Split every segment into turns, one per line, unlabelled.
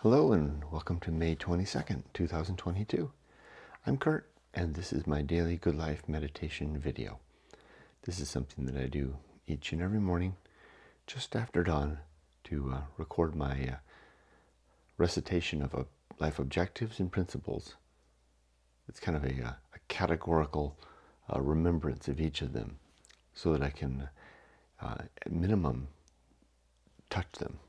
Hello and welcome to May 22nd, 2022. I'm Kurt and this is my daily Good Life meditation video. This is something that I do each and every morning just after dawn to record my recitation of life objectives and principles. It's kind of a categorical remembrance of each of them so that I can, at minimum, touch them.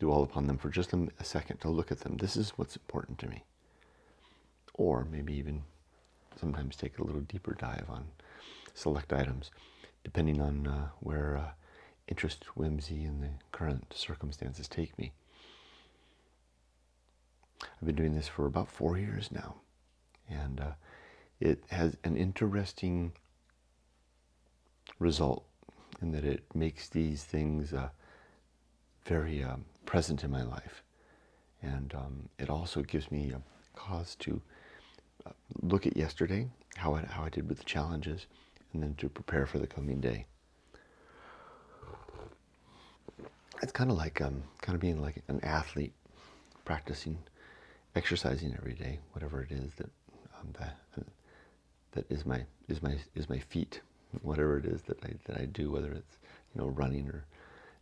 Dwell upon them for just a second to look at them. This is what's important to me. Or maybe even sometimes take a little deeper dive on select items, depending on where interest, whimsy, and the current circumstances take me. I've been doing this for about 4 years now, and it has an interesting result in that it makes these things very present in my life. And it also gives me a cause to look at yesterday, how I did with the challenges, and then to prepare for the coming day. It's kind of being like an athlete, practicing, exercising every day, whatever it is that is my feat, whatever it is that I do, whether it's running or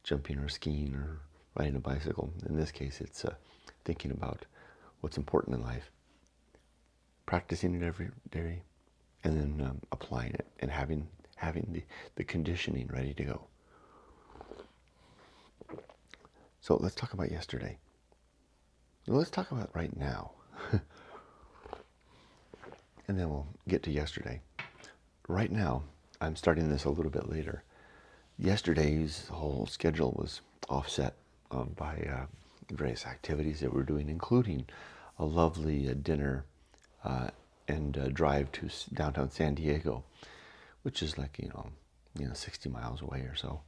jumping or skiing or riding a bicycle. In this case, it's thinking about what's important in life, practicing it every day, and then applying it and having the conditioning ready to go. So let's talk about yesterday. Let's talk about right now. And then we'll get to yesterday. Right now, I'm starting this a little bit later. Yesterday's whole schedule was offset by various activities that we're doing, including a lovely dinner and a drive to downtown San Diego, which is like 60 miles away or so,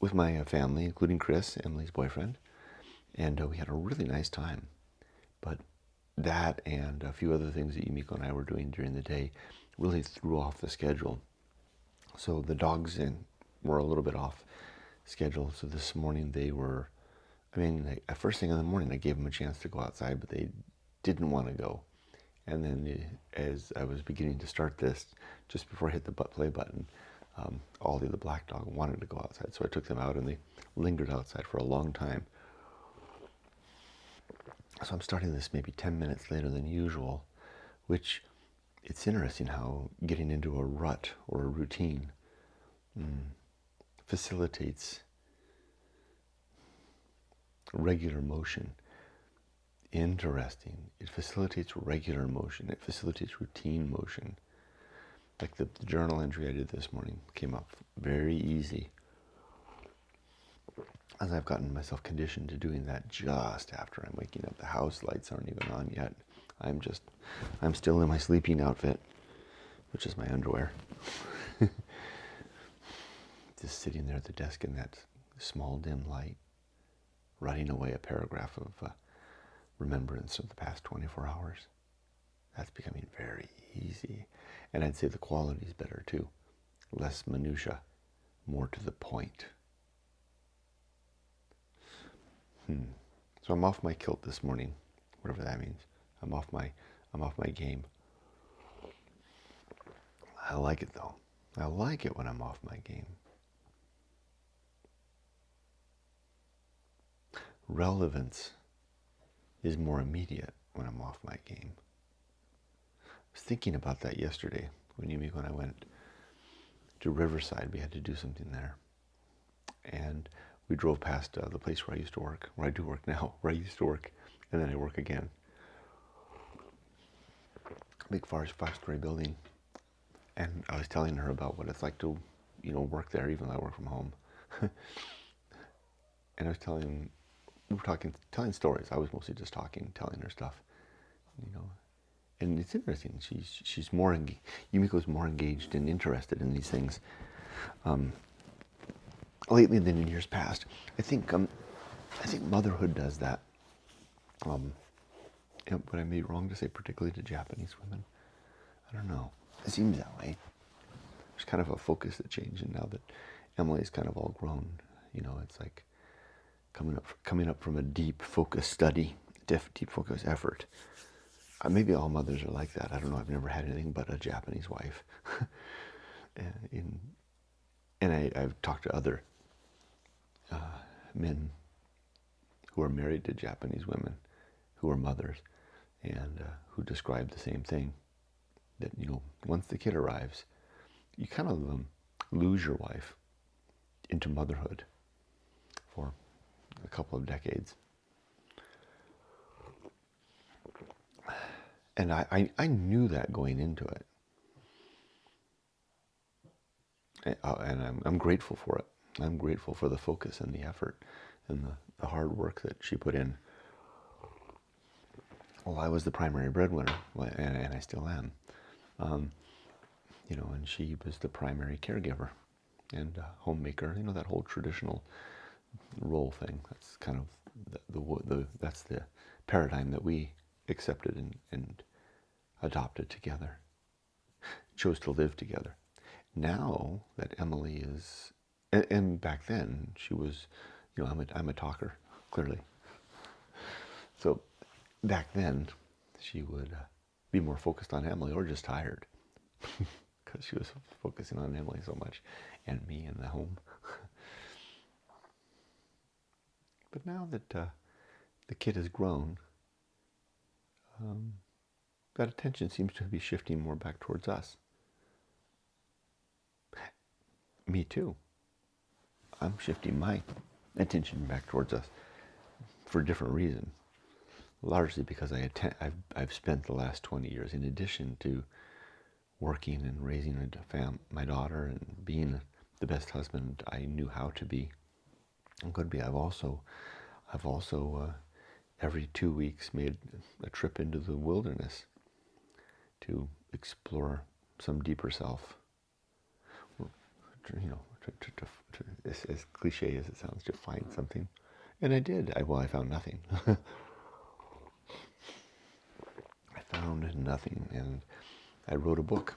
with my family, including Chris, Emily's boyfriend, and we had a really nice time. But that and a few other things that Yumiko and I were doing during the day really threw off the schedule. So the dogs were a little bit off schedule. So this morning they were, first thing in the morning I gave them a chance to go outside, but they didn't want to go. And then as I was beginning to start this, just before I hit the play button, Ollie the black dog wanted to go outside. So I took them out and they lingered outside for a long time. So I'm starting this maybe 10 minutes later than usual, which it's interesting how getting into a rut or a routine facilitates regular motion. Interesting. It facilitates regular motion. It facilitates routine motion. Like the journal entry I did this morning came up very easy, as I've gotten myself conditioned to doing that just after I'm waking up. The house lights aren't even on yet. I'm still in my sleeping outfit, which is my underwear. Just sitting there at the desk in that small dim light, writing away a paragraph of remembrance of the past 24 hours. That's becoming very easy. And I'd say the quality's better too. Less minutia, more to the point. So I'm off my kilt this morning, whatever that means. I'm off my game. I like it though. I like it when I'm off my game. Relevance is more immediate when I'm off my game. I was thinking about that yesterday when Yumiko and I went to Riverside. We had to do something there. And we drove past the place where I used to work, where I do work now, where I used to work, and then I work again. Big five-story building. And I was telling her about what it's like to, work there, even though I work from home. And we were telling stories. I was mostly just talking, telling her stuff, And it's interesting. She's more Yumiko's more engaged and interested in these things lately than in years past. I think motherhood does that. Would I be wrong to say particularly to Japanese women? I don't know. It seems that way. There's kind of a focus that changed, and now that Emily's kind of all grown, it's like coming up from a deep focus study, deep focus effort. Maybe all mothers are like that. I don't know. I've never had anything but a Japanese wife. I've talked to other men who are married to Japanese women who are mothers and who describe the same thing. That, once the kid arrives, you kind of lose your wife into motherhood for a couple of decades. And I knew that going into it. And I'm grateful for it. I'm grateful for the focus and the effort and the hard work that she put in. Well, I was the primary breadwinner, and I still am. And she was the primary caregiver and homemaker. That whole traditional role thing. That's kind of that's the paradigm that we accepted and adopted together. Chose to live together. Now that Emily is, and back then she was, I'm a talker, clearly. So back then she would be more focused on Emily or just tired because she was focusing on Emily so much and me in the home. But now that the kid has grown, that attention seems to be shifting more back towards us. Me too. I'm shifting my attention back towards us for a different reason. Largely because I've spent the last 20 years, in addition to working and raising my daughter and being the best husband I knew how to be and could be. I've also every 2 weeks made a trip into the wilderness to explore some deeper self. As cliche as it sounds, to find something. And I did. I found nothing. I found nothing, and I wrote a book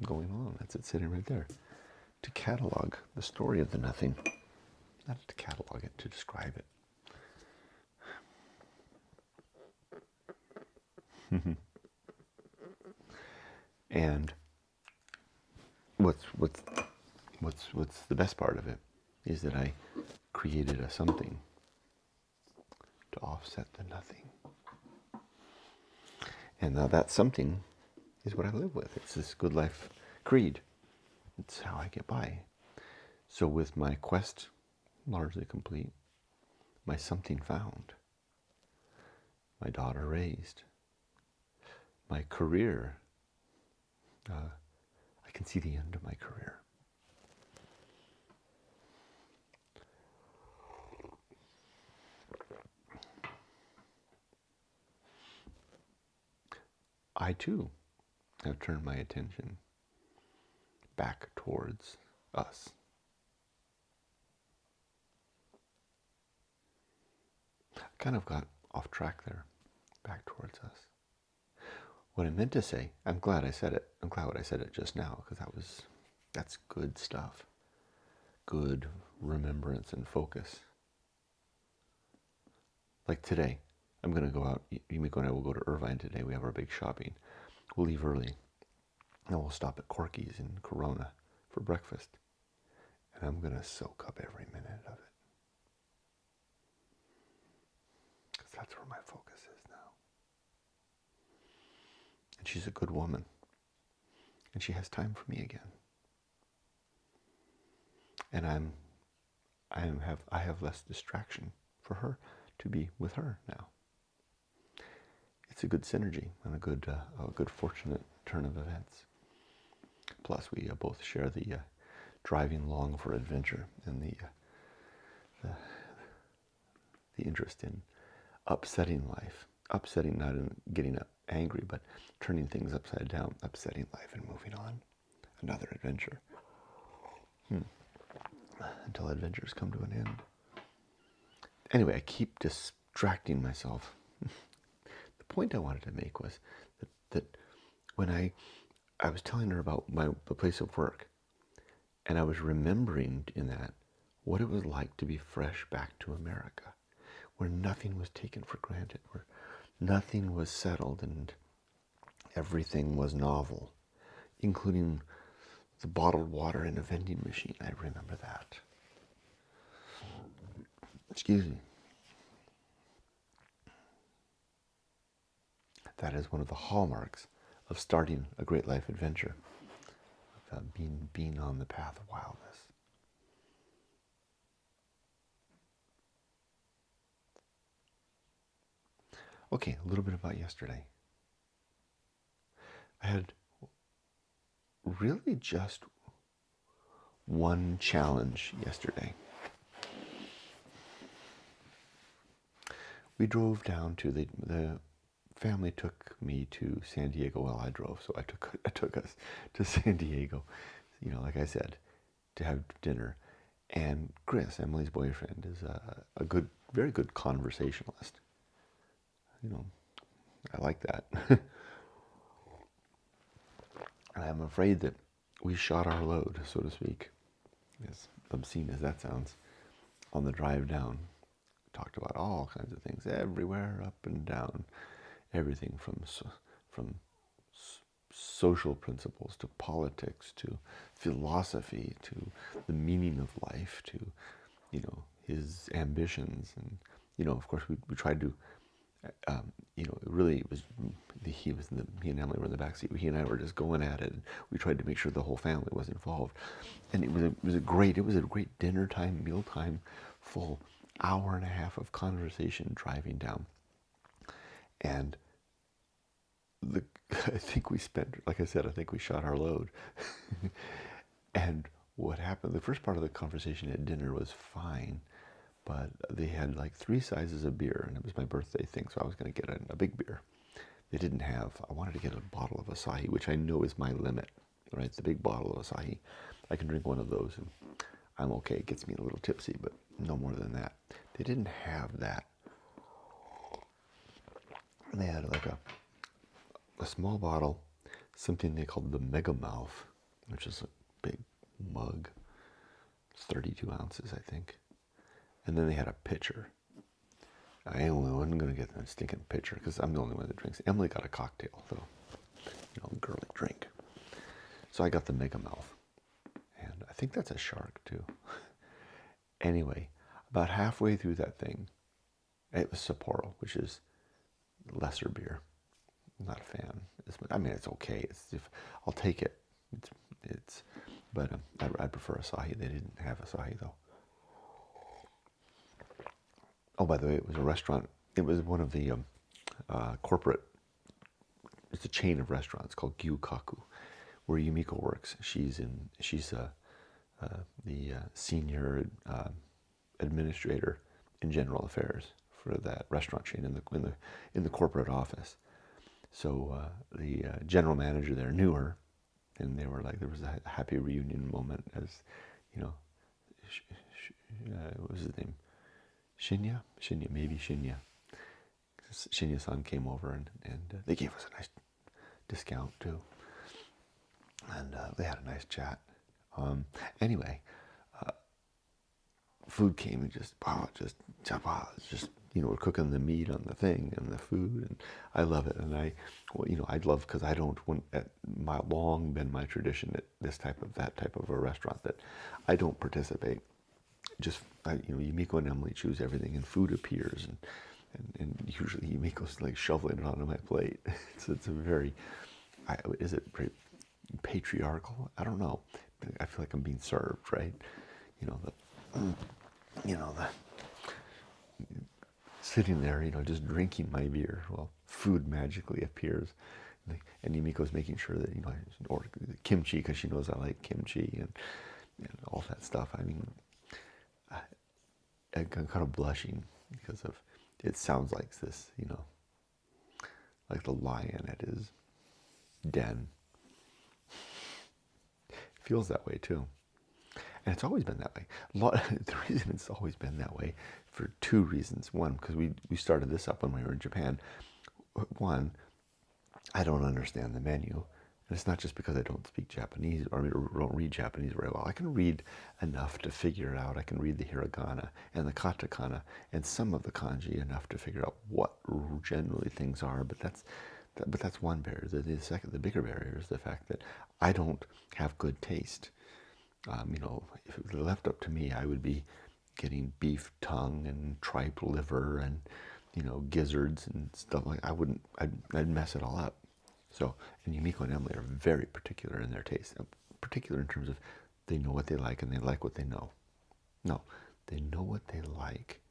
going on. That's it, sitting right there. To catalog the story of the nothing. Not to catalog it, to describe it. And what's the best part of it is that I created a something to offset the nothing. And now that something is what I live with. It's this good life creed. It's how I get by. So with my quest largely complete, my something found, my daughter raised, my career, I can see the end of my career. I too have turned my attention back towards us. I kind of got off track there, back towards us. What I meant to say, I'm glad I said it. I'm glad I said it just now, because that's good stuff. Good remembrance and focus. Like today, I'm going to go out. Yumiko and I will go to Irvine today. We have our big shopping. We'll leave early. And we'll stop at Corky's in Corona for breakfast. And I'm going to soak up every minute of it. Because that's where my focus is now. And she's a good woman. And she has time for me again. And I have less distraction for her to be with her now. It's a good synergy and a good fortunate turn of events. Plus, we both share the driving long for adventure and the interest in upsetting life. Upsetting, not in getting angry, but turning things upside down, upsetting life and moving on. Another adventure. Until adventures come to an end. Anyway, I keep distracting myself. The point I wanted to make was that when I was telling her about the place of work, and I was remembering in that what it was like to be fresh back to America, where nothing was taken for granted, where nothing was settled and everything was novel, including the bottled water in a vending machine. I remember that. Excuse me. That is one of the hallmarks of starting a great life adventure, being on the path of wildness. Okay, a little bit about yesterday. I had really just one challenge yesterday. We drove down to the family took me to San Diego while I drove, so I took us to San Diego, like I said, to have dinner. And Chris, Emily's boyfriend, is a good, very good conversationalist. I like that. And I'm afraid that we shot our load, so to speak, as obscene as that sounds, on the drive down. Talked about all kinds of things, everywhere, up and down, everything from social principles to politics to philosophy to the meaning of life to his ambitions. And of course we tried to really it was he and Emily were in the back seat. He and I were just going at it, and we tried to make sure the whole family was involved. And it was a great dinner time, meal time, full hour and a half of conversation driving down. And I think we spent, like I said, I think we shot our load. And what happened, the first part of the conversation at dinner was fine, but they had like 3 sizes of beer, and it was my birthday thing, so I was going to get a big beer. They didn't have, I wanted to get a bottle of Asahi, which I know is my limit, right? The big bottle of Asahi. I can drink one of those, and I'm okay. It gets me a little tipsy, but no more than that. They didn't have that. And they had like a small bottle, something they called the Mega Mouth, which is a big mug. It's 32 ounces, I think. And then they had a pitcher. I wasn't going to get that stinking pitcher because I'm the only one that drinks. Emily got a cocktail, though. Girly drink. So I got the Mega Mouth. And I think that's a shark, too. Anyway, about halfway through that thing, it was Sapporo, which is lesser beer. I'm not a fan. It's okay. I'll take it. But I prefer Asahi. They didn't have Asahi, though. Oh, by the way, it was a restaurant. It was one of the corporate, it's a chain of restaurants called Gyukaku, where Yumiko works. She's the senior administrator in general affairs for that restaurant chain in the corporate office. So the general manager there knew her, and they were like, there was a happy reunion moment as, what was his name? Shinya, maybe Shinya. Shinya-san came over and they gave us a nice discount too. And they had a nice chat. Anyway, food came and just we're cooking the meat on the thing and the food, and I love it. And I'd love, because I don't want, long been my tradition at that type of a restaurant that I don't participate. Just Yumiko and Emily choose everything, and food appears, and usually Yumiko's like shoveling it onto my plate. It's a very, is it patriarchal? I don't know. I feel like I'm being served, right? The sitting there, just drinking my beer while food magically appears. And Yumiko's making sure that, I order kimchi because she knows I like kimchi and all that stuff. I'm kind of blushing because of, it sounds like this, like the lion at his den. It feels that way too. And it's always been that way. The reason it's always been that way, for 2 reasons. One, because we started this up when we were in Japan. One, I don't understand the menu. And it's not just because I don't speak Japanese or don't read Japanese very well. I can read enough to figure it out. I can read the hiragana and the katakana and some of the kanji enough to figure out what generally things are. But that's one barrier. The bigger barrier is the fact that I don't have good taste. If it were left up to me, I would be getting beef tongue and tripe liver and gizzards and stuff like. I'd mess it all up. So, and Yumiko and Emily are very particular in their taste. Particular in terms of they know what they like and they like what they know. No, they know what they like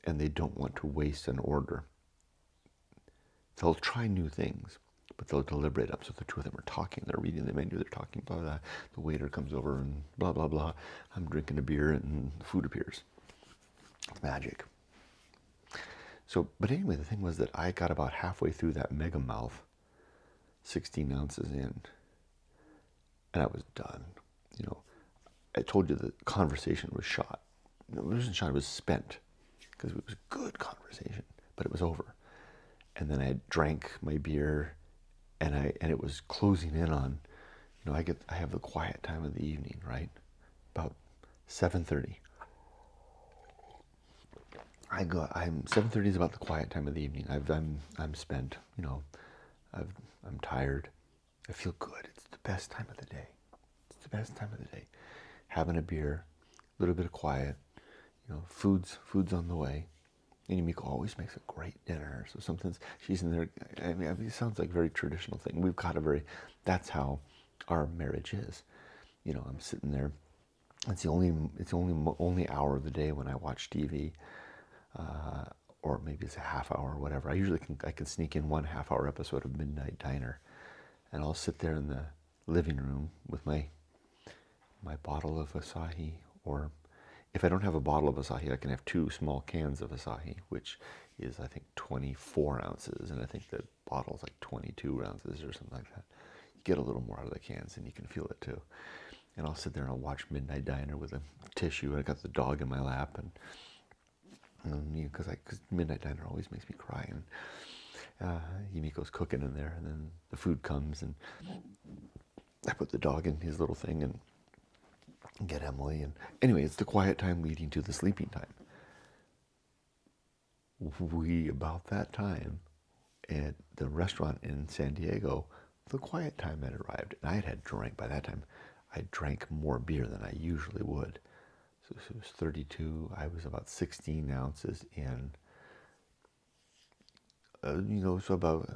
and they don't want to waste an order. They'll try new things, but they'll deliberate up. So the two of them are talking, they're reading the menu, they're talking, blah, blah. The waiter comes over and blah, blah, blah. I'm drinking a beer and food appears. It's magic. So, but anyway, the thing was that I got about halfway through that mega mouth, 16 ounces in, and I was done. I told you the conversation was shot. No, it wasn't shot, it was spent, because it was good conversation, but it was over. And then I drank my beer, and it was closing in on, I have the quiet time of the evening, right? About 7:30. 7:30 is about the quiet time of the evening. I'm spent, I'm tired. I feel good. It's the best time of the day. It's the best time of the day. Having a beer, a little bit of quiet, food's on the way. And Yumiko always makes a great dinner. So sometimes she's in there. I mean, it sounds like a very traditional thing. That's how our marriage is. I'm sitting there. It's the only hour of the day when I watch TV, or maybe it's a half hour or whatever. I can sneak in 1 half-hour episode of Midnight Diner, and I'll sit there in the living room with my bottle of Asahi, or if I don't have a bottle of Asahi, I can have 2 small cans of Asahi, which is, I think, 24 ounces, and I think the bottle's like 22 ounces or something like that. You get a little more out of the cans, and you can feel it too. And I'll sit there and I'll watch Midnight Diner with a tissue, and I got the dog in my lap, and because Midnight Diner always makes me cry, and Yumiko's cooking in there, and then the food comes, and I put the dog in his little thing and get Emily, and anyway, it's the quiet time leading to the sleeping time. About that time at the restaurant in San Diego, the quiet time had arrived, and I had drank by that time. I drank more beer than I usually would. So it was 32. I was about 16 ounces in. So about.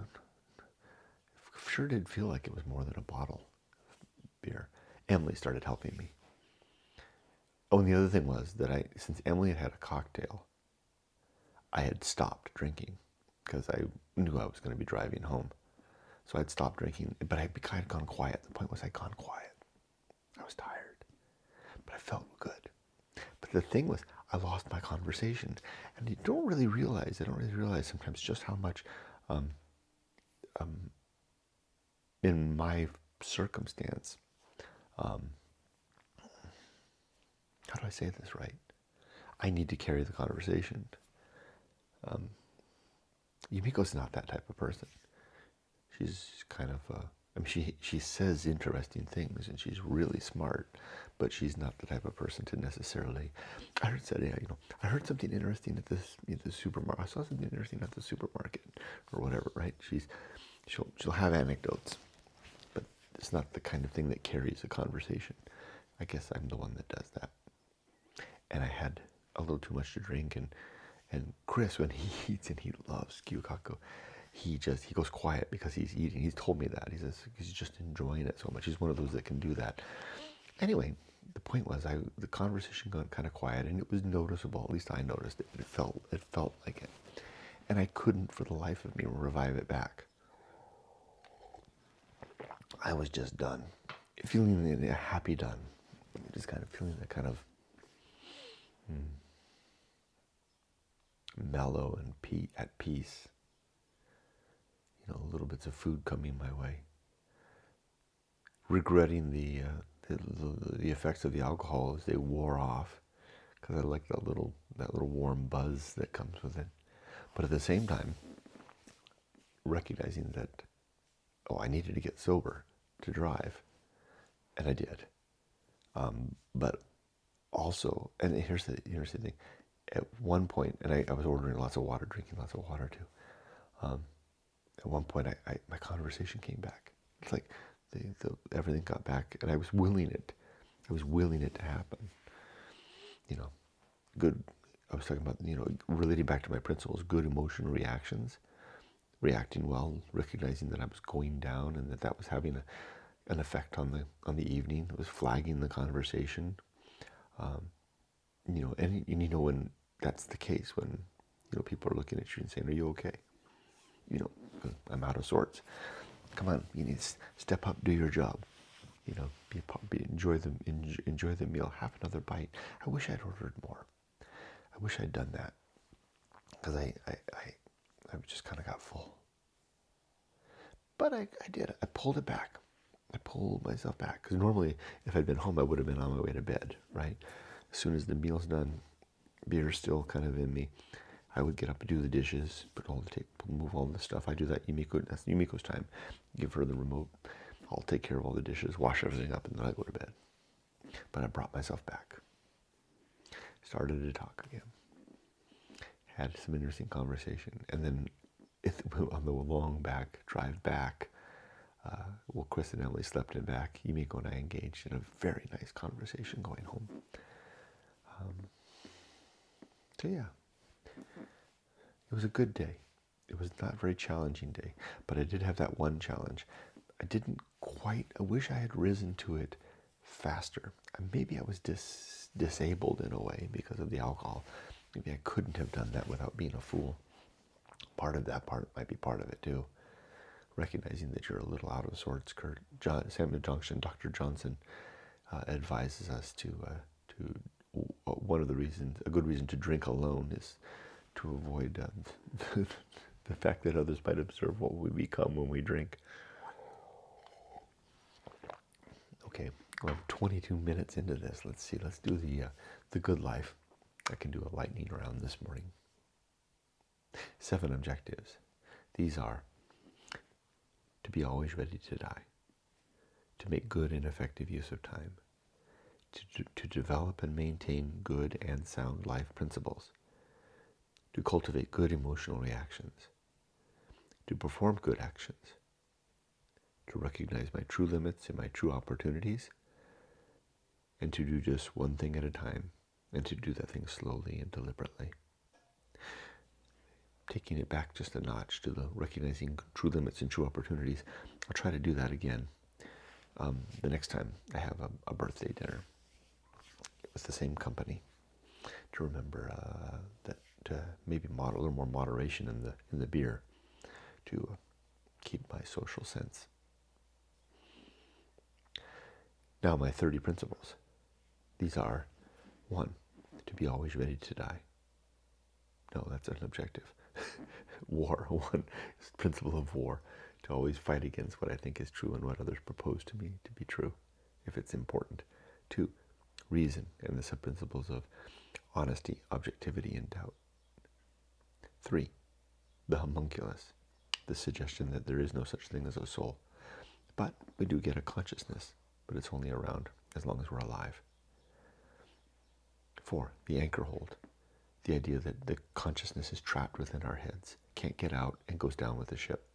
Sure did feel like it was more than a bottle of beer. Emily started helping me. Oh, and the other thing was that since Emily had a cocktail, I had stopped drinking because I knew I was going to be driving home. So I'd stopped drinking, but I had gone quiet. The point was I'd gone quiet. I was tired, but I felt good. But the thing was, I lost my conversation. And I don't really realize sometimes just how much, in my circumstance, how do I say this right? I need to carry the conversation. Yumiko's not that type of person. She's kind of, she says interesting things, and she's really smart, but she's not the type of person to necessarily. I heard something interesting at the supermarket. I saw something interesting at the supermarket, or whatever. Right? She'll have anecdotes, but it's not the kind of thing that carries a conversation. I guess I'm the one that does that. And I had a little too much to drink, and Chris, when he eats, and he loves gyukaku, he goes quiet because he's eating. He's told me that. He says he's just enjoying it so much. He's one of those that can do that. Anyway, the point was the conversation got kind of quiet, and it was noticeable. At least I noticed it. It felt like it. And I couldn't for the life of me revive it back. I was just done. Feeling a happy done. Just kind of feeling that kind of mellow and at peace. Little bits of food coming my way. Regretting the effects of the alcohol as they wore off, because I like that little warm buzz that comes with it. But at the same time, recognizing that oh, I needed to get sober to drive, and I did. But also, and here's the thing. At one point, and I was ordering lots of water, drinking lots of water too. At one point, my conversation came back. It's like everything got back, and I was willing it. I was willing it to happen. You know, good. I was talking about, relating back to my principles, good emotional reactions, reacting well, recognizing that I was going down, and that was having an effect on the evening. It was flagging the conversation. And when that's the case, when people are looking at you and saying, "Are you okay?" I'm out of sorts. Come on, you need to step up, do your job. Enjoy the meal. Have another bite. I wish I'd ordered more. I wish I'd done that, because I just kind of got full. But I did. I pulled it back. I pulled myself back, because normally, if I'd been home, I would have been on my way to bed. Right, as soon as the meal's done, beer's still kind of in me. I would get up and do the dishes, put all the tape, move all the stuff. I do that. That's Yumiko's time. Give her the remote. I'll take care of all the dishes, wash everything up, and then I go to bed. But I brought myself back. Started to talk again. Had some interesting conversation. And then on the long drive back, Chris and Emily slept in back. Yumiko and I engaged in a very nice conversation going home. So yeah. It was a good day. It was not a very challenging day, but I did have that one challenge. I wish I had risen to it faster. Maybe I was disabled in a way because of the alcohol. Maybe I couldn't have done that without being a fool. Part might be part of it too. Recognizing that you're a little out of sorts. Samuel Junction, Dr. Johnson advises us to a good reason to drink alone is to avoid the fact that others might observe what we become when we drink. Okay, well, I'm 22 minutes into this. Let's see. Let's do the good life. I can do a lightning round this morning. 7 objectives. These are: to be always ready to die, to make good and effective use of time, to develop and maintain good and sound life principles, to cultivate good emotional reactions, to perform good actions, to recognize my true limits and my true opportunities, and to do just one thing at a time, and to do that thing slowly and deliberately. Taking it back just a notch to the recognizing true limits and true opportunities, I'll try to do that again the next time I have a birthday dinner with the same company, to remember that maybe a little more moderation in the beer, to keep my social sense. Now, my 30 principles. These are: 1, to be always ready to die. No, that's an objective. War. 1, principle of war. To always fight against what I think is true and what others propose to me to be true, if it's important. 2, reason and the sub-principles of honesty, objectivity, and doubt. 3, the homunculus, the suggestion that there is no such thing as a soul. But we do get a consciousness, but it's only around as long as we're alive. 4, the Anchorhold, the idea that the consciousness is trapped within our heads, can't get out, and goes down with the ship.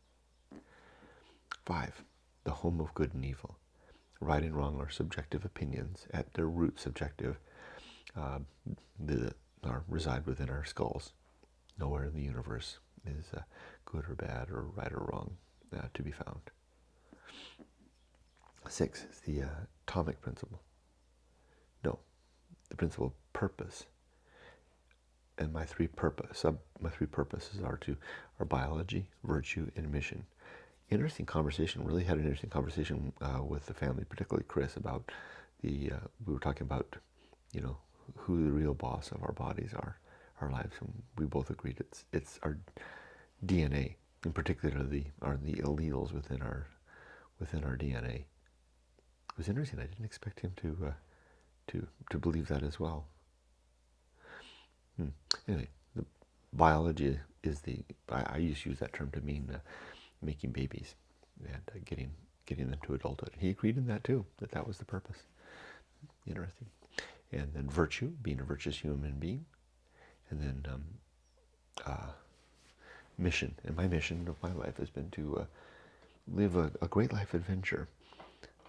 5, the home of good and evil. Right and wrong are subjective opinions, at their root subjective, reside within our skulls. Nowhere in the universe is good or bad or right or wrong to be found. 6 is the atomic principle. No, the principle of purpose. And my three purposes are biology, virtue, and mission. Really had an interesting conversation with the family, particularly Chris, about we were talking about, who the real boss of our bodies are, our lives, and we both agreed it's our DNA, in particular the alleles within our DNA. It was interesting. I didn't expect him to believe that as well. Anyway, the biology is I used to use that term to mean making babies. and getting them to adulthood. He agreed in that too, that was the purpose. Interesting. And then virtue, being a virtuous human being, and then mission. And my mission of my life has been to live a great life adventure.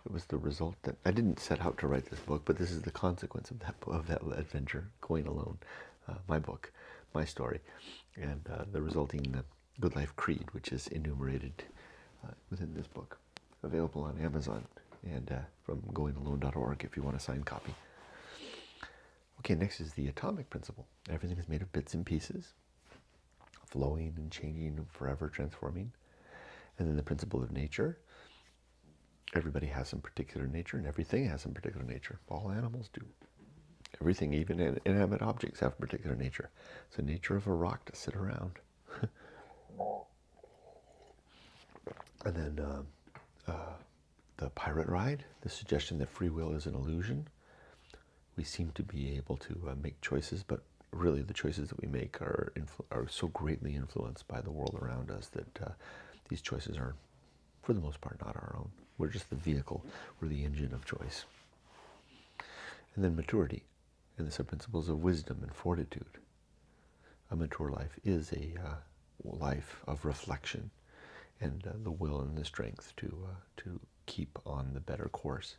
It was the result that I didn't set out to write this book, but this is the consequence of that adventure, going alone. My book, my story, and the resulting Good Life Creed, which is enumerated within this book, available on Amazon and from goingalone.org if you want a signed copy. Okay, next is the atomic principle. Everything is made of bits and pieces, flowing and changing and forever transforming. And then the principle of nature. Everybody has some particular nature, and everything has some particular nature. All animals do. Everything, even inanimate objects, have a particular nature. It's the nature of a rock to sit around. And then the pirate ride, the suggestion that free will is an illusion. We seem to be able to make choices, but really the choices that we make are so greatly influenced by the world around us that these choices are, for the most part, not our own. We're just the vehicle. We're the engine of choice. And then maturity, and the sub-principles of wisdom and fortitude. A mature life is a life of reflection and the will and the strength to keep on the better course.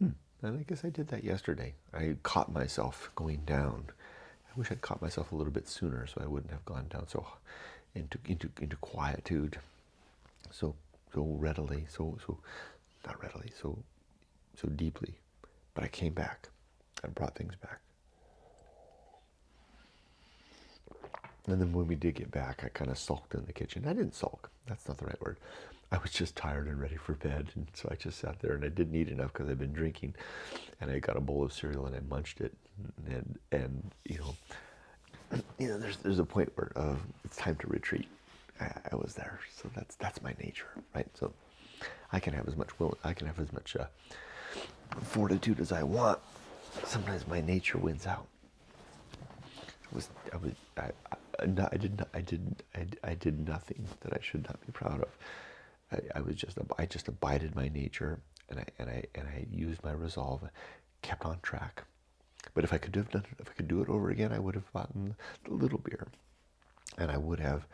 And I guess I did that yesterday. I caught myself going down. I wish I'd caught myself a little bit sooner, so I wouldn't have gone down so into quietude so readily, so not readily, so deeply. But I came back and brought things back. And then when we did get back, I kind of sulked in the kitchen. I didn't sulk. That's not the right word. I was just tired and ready for bed. And so I just sat there, and I didn't eat enough because I'd been drinking. And I got a bowl of cereal and I munched it. And there's a point where it's time to retreat. I was there. So that's my nature, right? So I can have as much fortitude as I want. Sometimes my nature wins out. I did nothing that I should not be proud of. I just abided my nature, and I used my resolve, kept on track. But if I could do it over again, I would have bought the little beer, and I would have.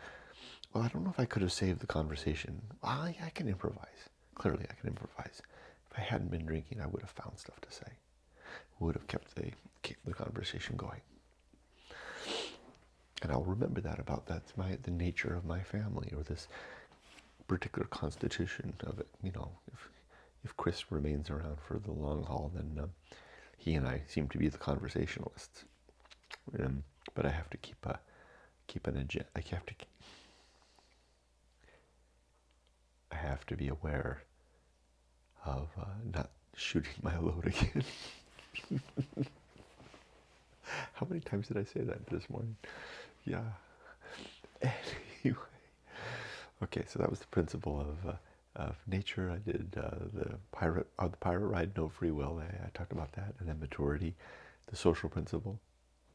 Well, I don't know if I could have saved the conversation. I can improvise. Clearly, I can improvise. If I hadn't been drinking, I would have found stuff to say. Would have kept the conversation going. And I'll remember that about the nature of my family, or this particular constitution of it. If Chris remains around for the long haul, then he and I seem to be the conversationalists. But I have to keep an agenda. I have to be aware of not shooting my load again. How many times did I say that this morning? Yeah. Anyway. Okay, so that was the principle of nature. I did the pirate ride, no free will. I talked about that. And then maturity, the social principle.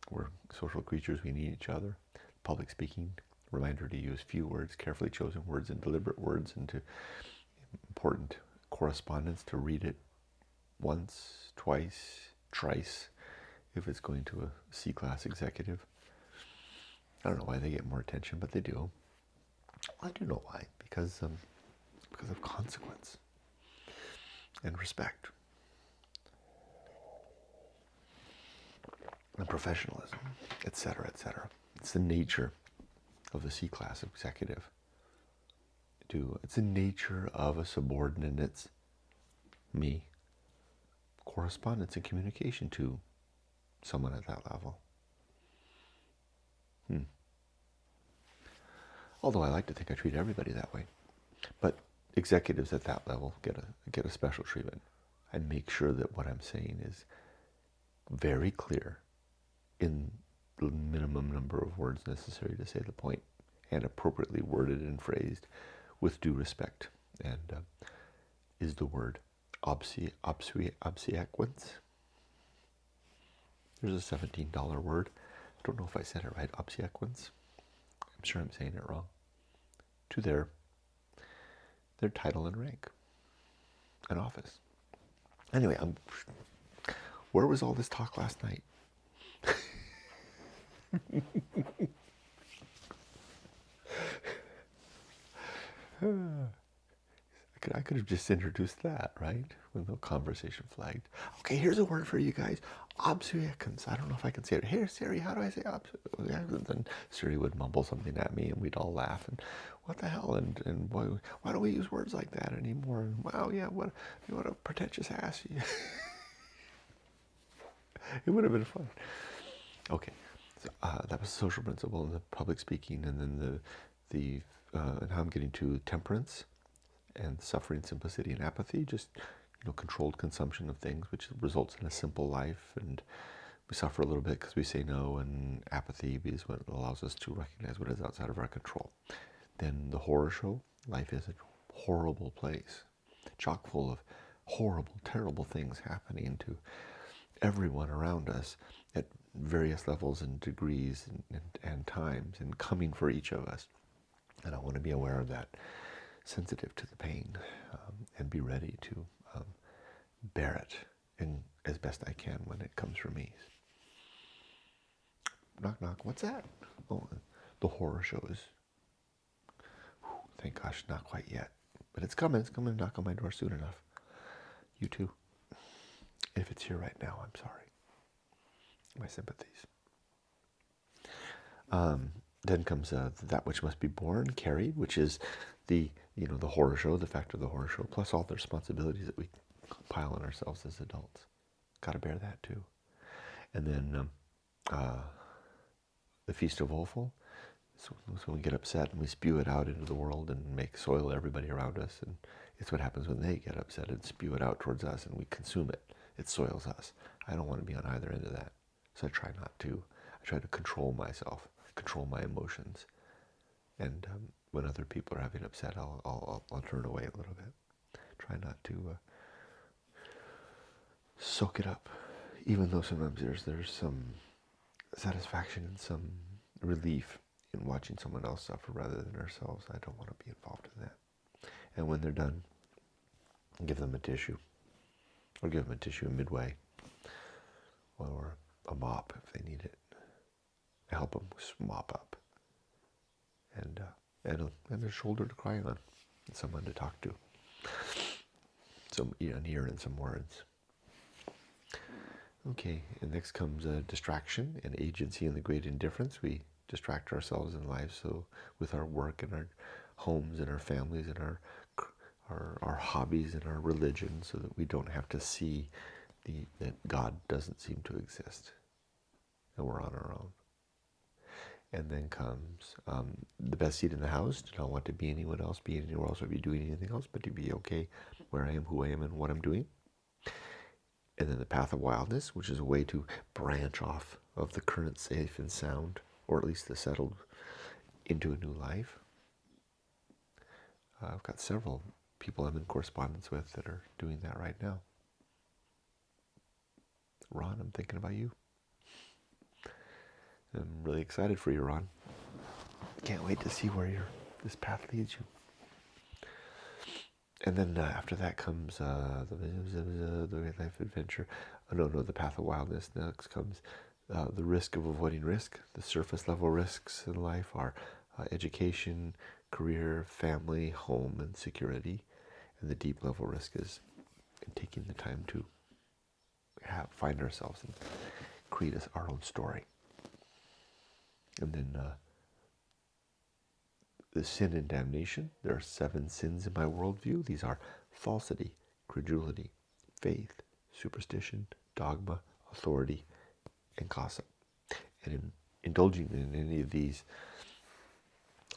We're social creatures. We need each other. Public speaking, reminder to use few words, carefully chosen words, and deliberate words, and to important correspondence, to read it once, twice, thrice, if it's going to a C-class executive. I don't know why they get more attention, but they do. I do know why, because of consequence and respect and professionalism, etc., etc. It's the nature of the C-class executive. It's the nature of a subordinate. It's me. Correspondence and communication to someone at that level. Although I like to think I treat everybody that way. But executives at that level get a special treatment. I make sure that what I'm saying is very clear in the minimum number of words necessary to say the point, and appropriately worded and phrased with due respect. And is the word obsequence. There's a $17 word. I don't know if I said it right. Obsequence. I'm sure I'm saying it wrong. To their their title and rank and office. Anyway, where was all this talk last night? I could have just introduced that, right? With no conversation flagged. Okay, here's a word for you guys. Observance. I don't know if I can say it. Here, Siri, how do I say observance? And Siri would mumble something at me, and we'd all laugh. And what the hell? And why don't we use words like that anymore? And wow, yeah, what a pretentious ass. It would have been fun. Okay, so, that was social principle and the public speaking, and then and how I'm getting to temperance and suffering, simplicity, and apathy. Just controlled consumption of things, which results in a simple life, and we suffer a little bit because we say no, and apathy is what allows us to recognize what is outside of our control. Then the horror show. Life is a horrible place, chock full of horrible, terrible things happening to everyone around us at various levels and degrees and times, and coming for each of us. And I want to be aware of that, sensitive to the pain, and be ready to bear it and as best I can when it comes from me. Knock, knock. What's that? Oh, the horror show is, thank gosh, not quite yet. But it's coming. It's coming to knock on my door soon enough. You too. If it's here right now, I'm sorry. My sympathies. Then comes that which must be borne, carried, which is the horror show, the fact of the horror show, plus all the responsibilities that we pile on ourselves as adults. Got to bear that too. And then the Feast of Offal. So we get upset and we spew it out into the world and soil everybody around us. And it's what happens when they get upset and spew it out towards us and we consume it. It soils us. I don't want to be on either end of that. So I try not to. I try to control myself, control my emotions. And when other people are having upset, I'll turn away a little bit. Try not to soak it up, even though sometimes there's some satisfaction and some relief in watching someone else suffer rather than ourselves. I don't want to be involved in that. And when they're done, give them a tissue, or give them a tissue midway, or a mop if they need it. Help them mop up, and a shoulder to cry on, and someone to talk to, some an ear and some words. Okay, and next comes distraction and agency and the great indifference. We distract ourselves in life, so with our work and our homes and our families and our hobbies and our religion, so that we don't have to see that God doesn't seem to exist, and we're on our own. And then comes the best seat in the house. Do not want to be anyone else, be anywhere else, or be doing anything else, but to be okay where I am, who I am, and what I'm doing. And then the Path of Wildness, which is a way to branch off of the current safe and sound, or at least the settled, into a new life. I've got several people I'm in correspondence with that are doing that right now. Ron, I'm thinking about you. I'm really excited for you, Ron. Can't wait to see where this path leads you. And then after that comes the great life adventure. The Path of Wildness. Next comes the risk of avoiding risk. The surface level risks in life are education, career, family, home, and security. And the deep level risk is taking the time to find ourselves and create our own story. And then the sin and damnation. There are 7 sins in my worldview. These are falsity, credulity, faith, superstition, dogma, authority, and gossip. And indulging in any of these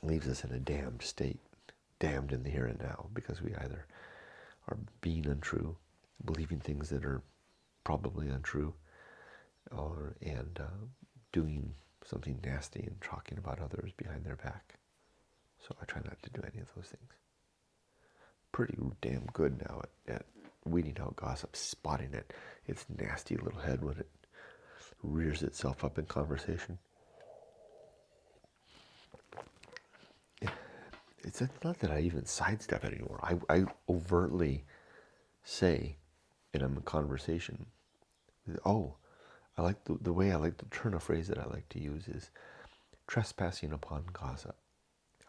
leaves us in a damned state, damned in the here and now, because we either are being untrue, believing things that are probably untrue, and doing something nasty and talking about others behind their back. So I try not to do any of those things. Pretty damn good now at weeding out gossip, spotting its nasty little head when it rears itself up in conversation. it's not that I even sidestep it anymore. I overtly say in a conversation, oh, I like the way I like to turn a phrase that I like to use is trespassing upon gossip.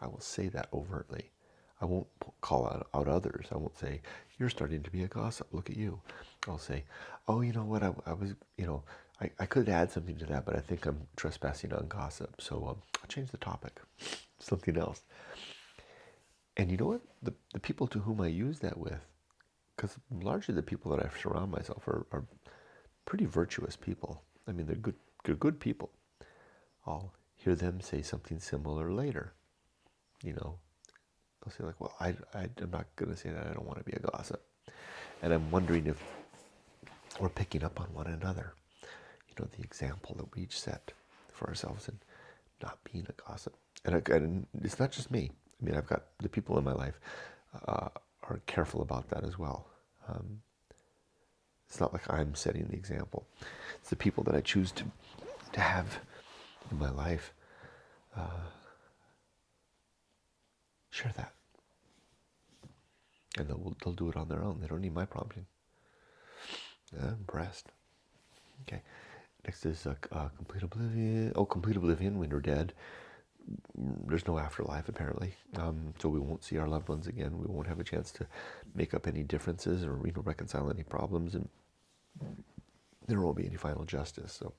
I will say that overtly. I won't call out others. I won't say, you're starting to be a gossip. Look at you. I'll say, oh, you know what? I was, I could add something to that, but I think I'm trespassing on gossip. So I'll change the topic. Something else. And you know what? The people to whom I use that with, because largely the people that I surround myself are pretty virtuous people. I mean, they're good people. I'll hear them say something similar later. They'll say like, well, I'm not going to say that. I don't want to be a gossip. And I'm wondering if we're picking up on one another. The example that we each set for ourselves and not being a gossip. And it's not just me. I mean, I've got the people in my life are careful about that as well. It's not like I'm setting the example. It's the people that I choose to have in my life share that. And they'll do it on their own. They don't need my prompting. I'm impressed. Okay. Next is complete oblivion. Oh, complete oblivion when we're dead. There's no afterlife apparently, so we won't see our loved ones again. We won't have a chance to make up any differences or reconcile any problems, and there won't be any final justice. So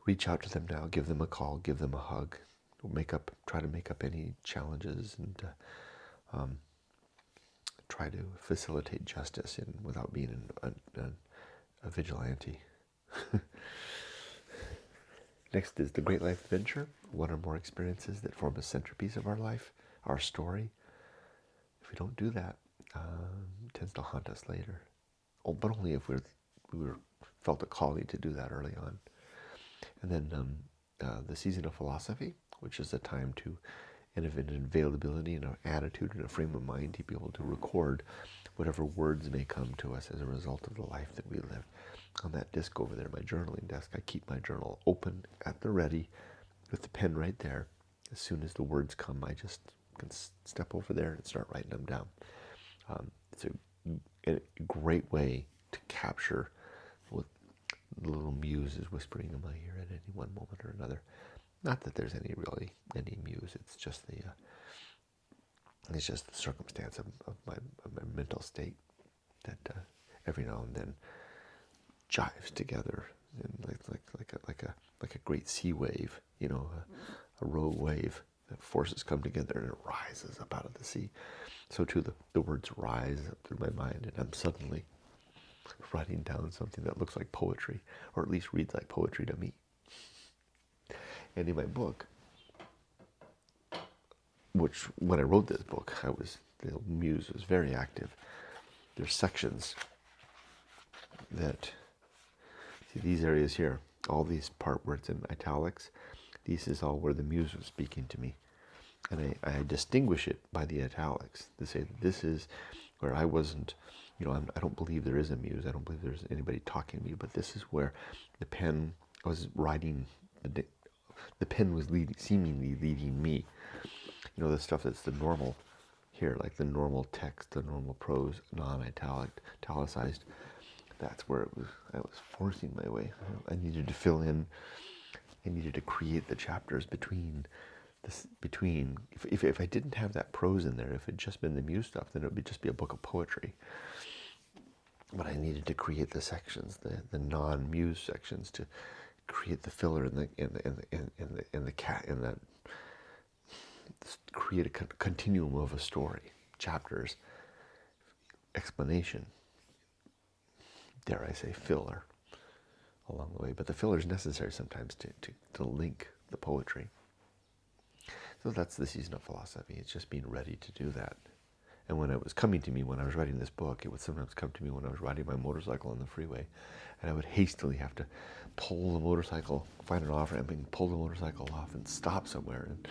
reach out to them now. Give them a call. Give them a hug. Try to make up any challenges, and try to facilitate justice without being a vigilante. Next is the Great Life Adventure, one or more experiences that form a centerpiece of our life, our story. If we don't do that, it tends to haunt us later. Oh, but only if we felt a calling to do that early on. And then the Season of Philosophy, which is a time to, and an availability and an attitude and a frame of mind to be able to record whatever words may come to us as a result of the life that we live. On that disc over there, my journaling desk, I keep my journal open at the ready with the pen right there. As soon as the words come, I just can step over there and start writing them down. It's a great way to capture what the little muse is whispering in my ear at any one moment or another. Not that there's any muse. It's just the circumstance of my mental state that every now and then jives together, and like a great sea wave, a rogue wave. The forces come together and it rises up out of the sea. So too the words rise up through my mind, and I'm suddenly writing down something that looks like poetry, or at least reads like poetry to me. And in my book, which when I wrote this book, the muse was very active. There's sections that, see these areas here, all these part where it's in italics, this is all where the muse was speaking to me. And I distinguish it by the italics to say that this is where I wasn't, I don't believe there is a muse. I don't believe there's anybody talking to me, but this is where the pen was writing, the pen was seemingly leading me. The stuff that's the normal here, like the normal text, the normal prose, italicized, that's where I was forcing my way. I needed to fill in, I needed to create the chapters between, if I didn't have that prose in there, if it had just been the muse stuff, then it would just be a book of poetry. But I needed to create the sections, the non-muse sections, to create the filler create a continuum of a story, chapters, explanation, dare I say filler along the way. But the filler is necessary sometimes to link the poetry. So that's the Season of Philosophy. It's just being ready to do that. And when it was coming to me when I was writing this book, it would sometimes come to me when I was riding my motorcycle on the freeway, and I would hastily have to pull the motorcycle, find an off-ramp, and pull the motorcycle off and stop somewhere, and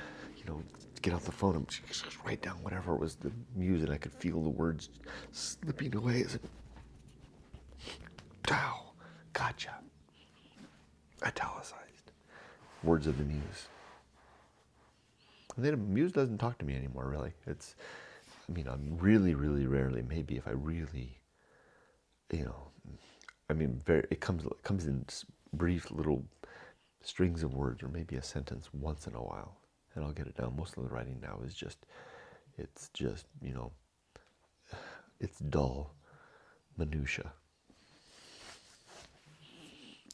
get out the phone and just write down whatever was the muse, and I could feel the words slipping away as it, Tao, gotcha, italicized, words of the muse. And then the muse doesn't talk to me anymore, really. I'm really, really rarely, maybe if I really, you know, it comes in brief little strings of words, or maybe a sentence once in a while, and I'll get it down. Most of the writing now is it's just, it's dull minutia.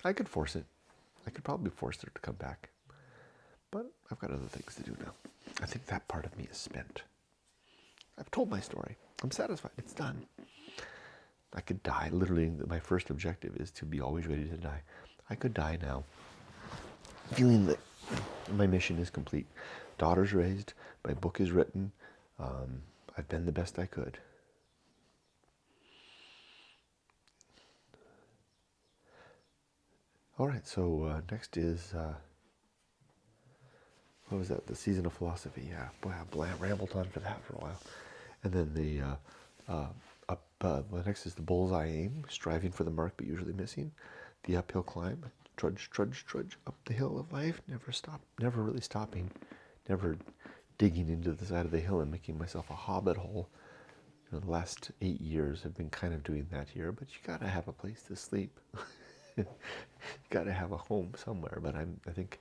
I could force it. I could probably force it to come back, but I've got other things to do now. I think that part of me is spent. I've told my story. I'm satisfied. It's done. I could die. Literally, my first objective is to be always ready to die. I could die now, feeling that my mission is complete. Daughter's raised. My book is written. I've been the best I could. All right, so next is, what was that? The Season of Philosophy. Yeah, boy, I rambled on for that for a while. And then the next is the Bullseye Aim, striving for the mark but usually missing. The Uphill Climb, trudge, trudge, trudge up the hill of life, never really stopping, never digging into the side of the hill and making myself a hobbit hole. The last 8 years have been kind of doing that here, but you gotta have a place to sleep. You gotta have a home somewhere. But I think,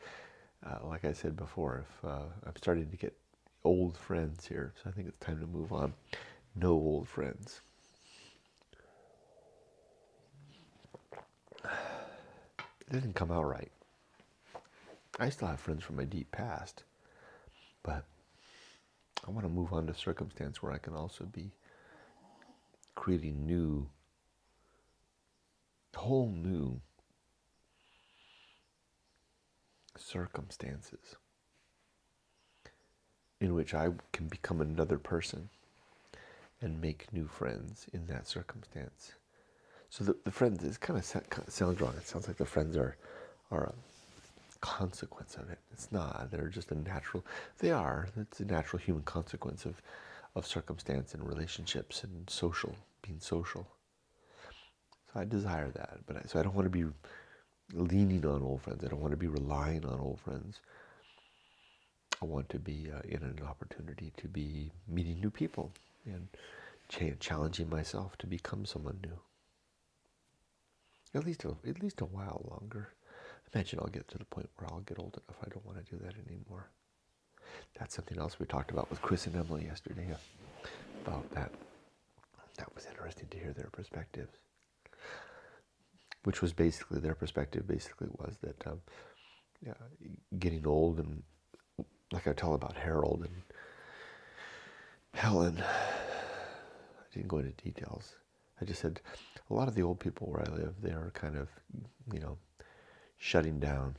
like I said before, if I'm starting to get old friends here, so I think it's time to move on. No old friends. It didn't come out right. I still have friends from my deep past, but I want to move on to circumstance where I can also be creating whole new circumstances in which I can become another person and make new friends in that circumstance. So the friends, it kind of sounds wrong. It sounds like the friends are a consequence of it. It's not. They're just they are. It's a natural human consequence of circumstance and relationships and being social. So I desire that. So I don't want to be leaning on old friends. I don't want to be relying on old friends. I want to be in an opportunity to be meeting new people and challenging myself to become someone new. At least a while longer. Imagine I'll get to the point where I'll get old enough I don't want to do that anymore. That's something else we talked about with Chris and Emily yesterday about that. That was interesting to hear their perspectives. Which was basically, their perspective basically was that getting old, and like I tell about Harold and Helen, I didn't go into details. I just said a lot of the old people where I live, they are kind of, shutting down.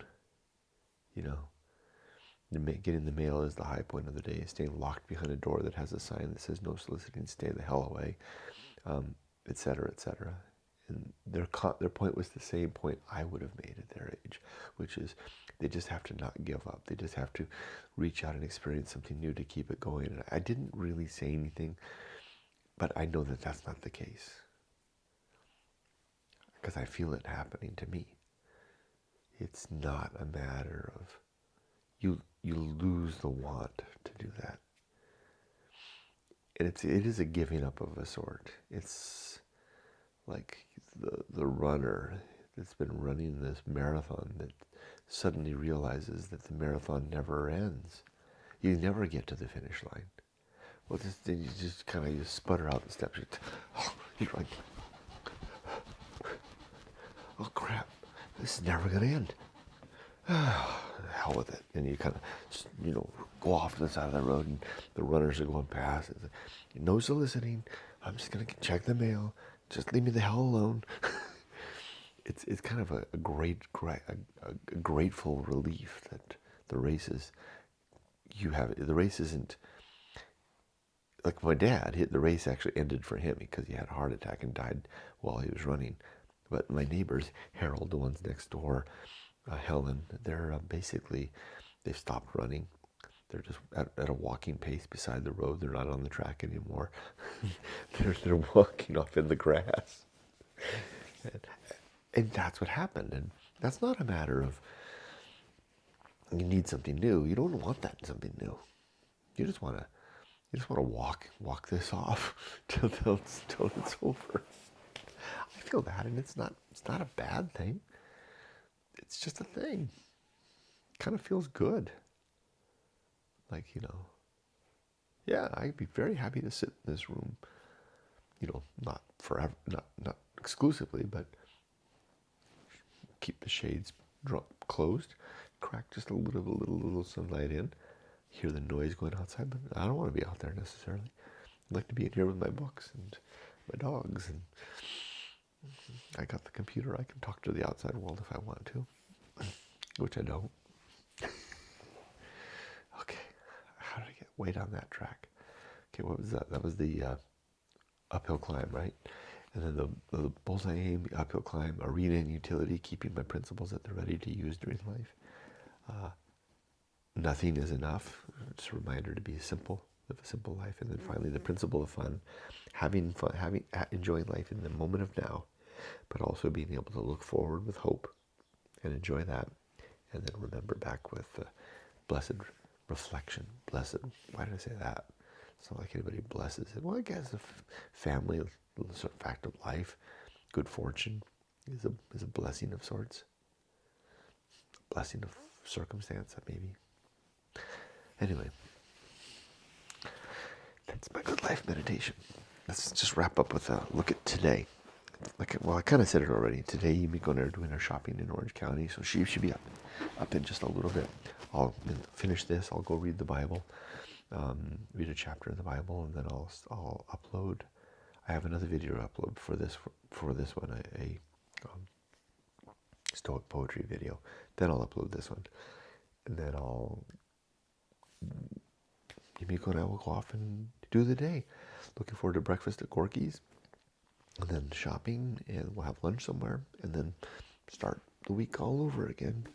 Getting the mail is the high point of the day. Staying locked behind a door that has a sign that says "No soliciting, stay the hell away," etc., etc. And their point was the same point I would have made at their age, which is they just have to not give up. They just have to reach out and experience something new to keep it going. And I didn't really say anything, but I know that that's not the case because I feel it happening to me. It's not a matter of you lose the want to do that. And it is a giving up of a sort. It's like the runner that's been running this marathon that suddenly realizes that the marathon never ends. You never get to the finish line. Well, then you just kind of sputter out the steps. You're like, oh crap, this is never going to end. Hell with it. And you kind of, go off to the side of the road, and the runners are going past. No soliciting. I'm just going to check the mail. Just leave me the hell alone. It's kind of a grateful relief that the races the race isn't like my dad. The race actually ended for him because he had a heart attack and died while he was running. But my neighbors, Harold, the ones next door, Helen, they're they've stopped running. They're just at a walking pace beside the road. They're not on the track anymore. they're walking off in the grass. And that's what happened. And that's not a matter of you need something new. You don't want that something new. You just want to walk this off till it's over. I feel that, and it's not a bad thing. It's just a thing. Kind of feels good. Like, yeah, I'd be very happy to sit in this room. Not forever, not exclusively, but keep the shades closed, crack just a little sunlight in, hear the noise going outside, but I don't want to be out there necessarily. I'd like to be in here with my books and my dogs, and I got the computer. I can talk to the outside world if I want to, which I don't. Okay, how did I get way down that track? Okay, what was that? That was the uphill climb, right? And then the bullseye aim, the uphill climb, arena and utility, keeping my principles at the ready to use during life. Nothing is enough. It's a reminder to be simple, live a simple life. And then finally, the principle of fun, having fun, enjoying life in the moment of now, but also being able to look forward with hope and enjoy that. And then remember back with blessed reflection. Blessed, why did I say that? It's not like anybody blesses it. Well, I guess the family, the sort of fact of life, good fortune is a blessing of sorts. A blessing of circumstance, maybe. Anyway, that's my good life meditation. Let's just wrap up with a look at today. Well, I kind of said it already. Today, Yumi and I are doing our shopping in Orange County, so she should be up in just a little bit. I'll finish this. I'll go read the Bible, read a chapter of the Bible, and then I'll upload. I have another video to upload for this one, a Stoic poetry video. Then I'll upload this one, and then Yumiko and I will go off and do the day. Looking forward to breakfast at Gorky's, and then shopping, and we'll have lunch somewhere, and then start the week all over again.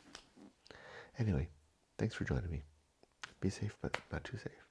Anyway, thanks for joining me. Be safe, but not too safe.